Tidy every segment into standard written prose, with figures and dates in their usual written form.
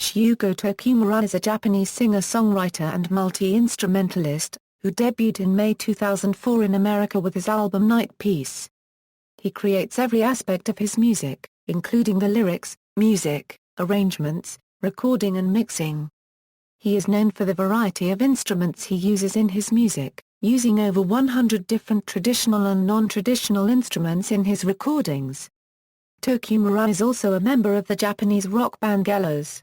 Shugo Tokumaru is a Japanese singer-songwriter and multi-instrumentalist, who debuted in May 2004 in America with his album Night Piece. He creates every aspect of his music, including the lyrics, music, arrangements, recording and mixing. He is known for the variety of instruments he uses in his music, using over 100 different traditional and non-traditional instruments in his recordings. Tokumaru is also a member of the Japanese rock band Gallows.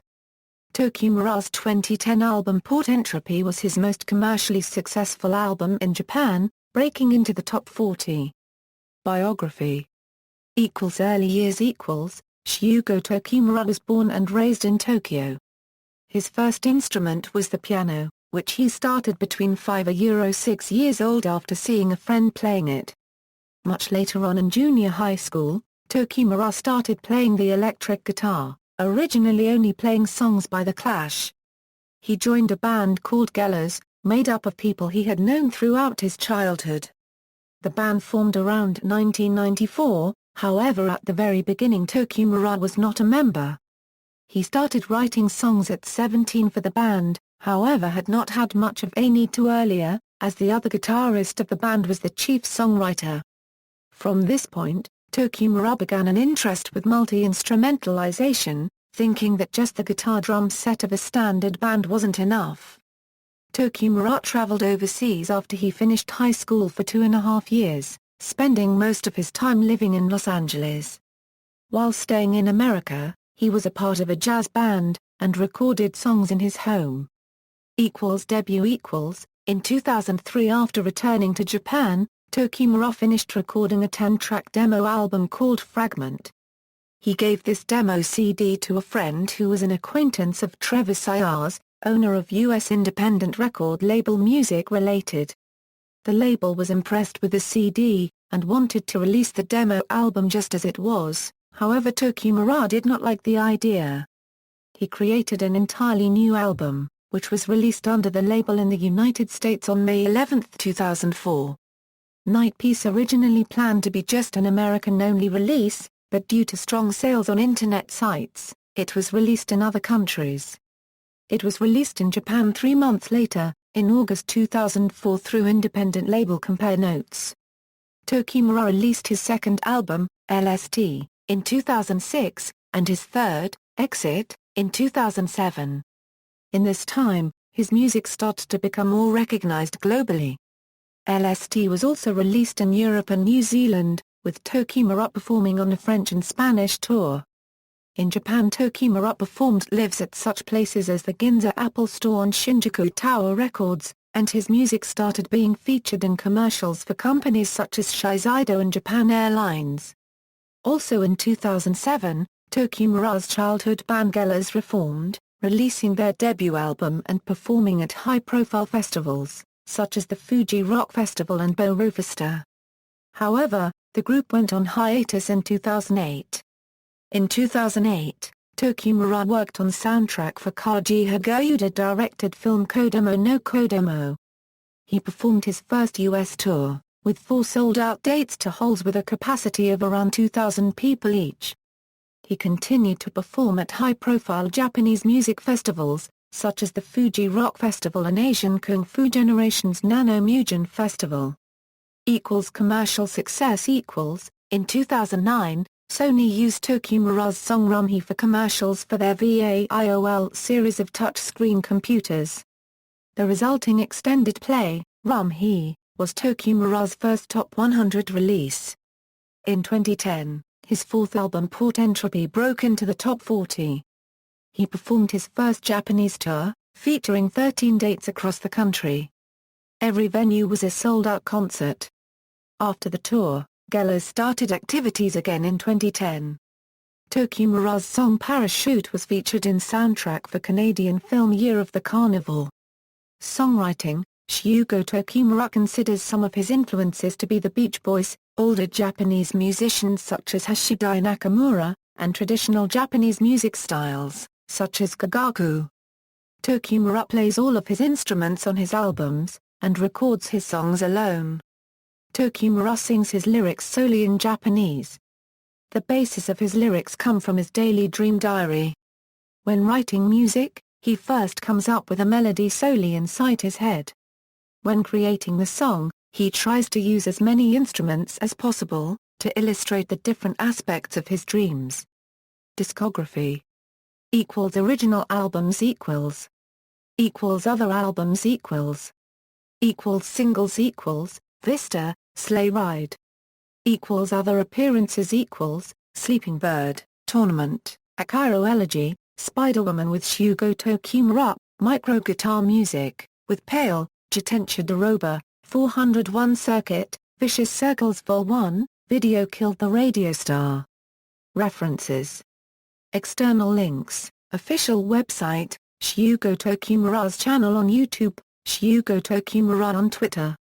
Tokumaru's 2010 album Port Entropy was his most commercially successful album in Japan, breaking into the top 40. Biography. Early years. Shugo Tokumaru was born and raised in Tokyo. His first instrument was the piano, which he started between 5 and 6 years old after seeing a friend playing it. Much later on in junior high school, Tokumaru started playing the electric guitar, originally only playing songs by The Clash. He joined a band called Gallows, made up of people he had known throughout his childhood. The band formed around 1994, however at the very beginning Tokumaru was not a member. He started writing songs at 17 for the band, however had not had much of a need to earlier, as the other guitarist of the band was the chief songwriter. From this point, Tokumaru began an interest with multi-instrumentalization, thinking that just the guitar-drum set of a standard band wasn't enough. Tokumaru traveled overseas after he finished high school for 2.5 years, spending most of his time living in Los Angeles. While staying in America, he was a part of a jazz band, and recorded songs in his home. Debut. In 2003 after returning to Japan, Tokumaru finished recording a 10-track demo album called Fragment. He gave this demo CD to a friend who was an acquaintance of Trevor Sayers, owner of U.S. independent record label Music Related. The label was impressed with the CD, and wanted to release the demo album just as it was, however Tokumaru did not like the idea. He created an entirely new album, which was released under the label in the United States on May 11, 2004. Night Piece originally planned to be just an American-only release, but due to strong sales on internet sites, it was released in other countries. It was released in Japan 3 months later, in August 2004 through independent label Compare Notes. Tokumaru released his second album, LST, in 2006, and his third, Exit, in 2007. In this time, his music started to become more recognized globally. LST was also released in Europe and New Zealand, with Tokumaru performing on a French and Spanish tour. In Japan Tokumaru performed lives at such places as the Ginza Apple Store on Shinjuku Tower Records, and his music started being featured in commercials for companies such as Shiseido and Japan Airlines. Also in 2007, Tokumaru's childhood band Gallows reformed, releasing their debut album and performing at high-profile festivals, such as the Fuji Rock Festival and Bo-Ro-Festa. However, the group went on hiatus in 2008. In 2008, Tokumaru worked on soundtrack for Kaji Higuuda-directed film Kodomo no Kodomo. He performed his first U.S. tour, with 4 sold-out dates to halls with a capacity of around 2,000 people each. He continued to perform at high-profile Japanese music festivals, such as the Fuji Rock Festival and Asian Kung Fu Generation's Nano Mugen Festival. Commercial success. In 2009, Sony used Tokumaru's song Rumhi for commercials for their VAIOL series of touch-screen computers. The resulting extended play, Rumhi, was Tokumaru's first top 100 release. In 2010, his fourth album Port Entropy broke into the top 40. He performed his first Japanese tour, featuring 13 dates across the country. Every venue was a sold-out concert. After the tour, Gallows started activities again in 2010. Tokumaru's song Parachute was featured in soundtrack for Canadian film Year of the Carnivore. Songwriting. Shugo Tokumaru considers some of his influences to be the Beach Boys, older Japanese musicians such as Hashidai Nakamura, and traditional Japanese music styles, such as Kagaku. Tokumaru plays all of his instruments on his albums, and records his songs alone. Tokumaru sings his lyrics solely in Japanese. The basis of his lyrics come from his daily dream diary. When writing music, he first comes up with a melody solely inside his head. When creating the song, he tries to use as many instruments as possible, to illustrate the different aspects of his dreams. Discography = original albums = other albums = singles = Vista, Sleigh Ride = other appearances = Sleeping Bird, Tournament, Akira Elegy, Spider-Woman with Shugo Tokumaru, Micro Guitar Music, with Pale, Jitensha Doroba, 401 Circuit, Vicious Circles Vol. 1, Video Killed the Radio Star. References. External links, official website, Shugo Tokumaru's channel on YouTube, Shugo Tokumaru on Twitter.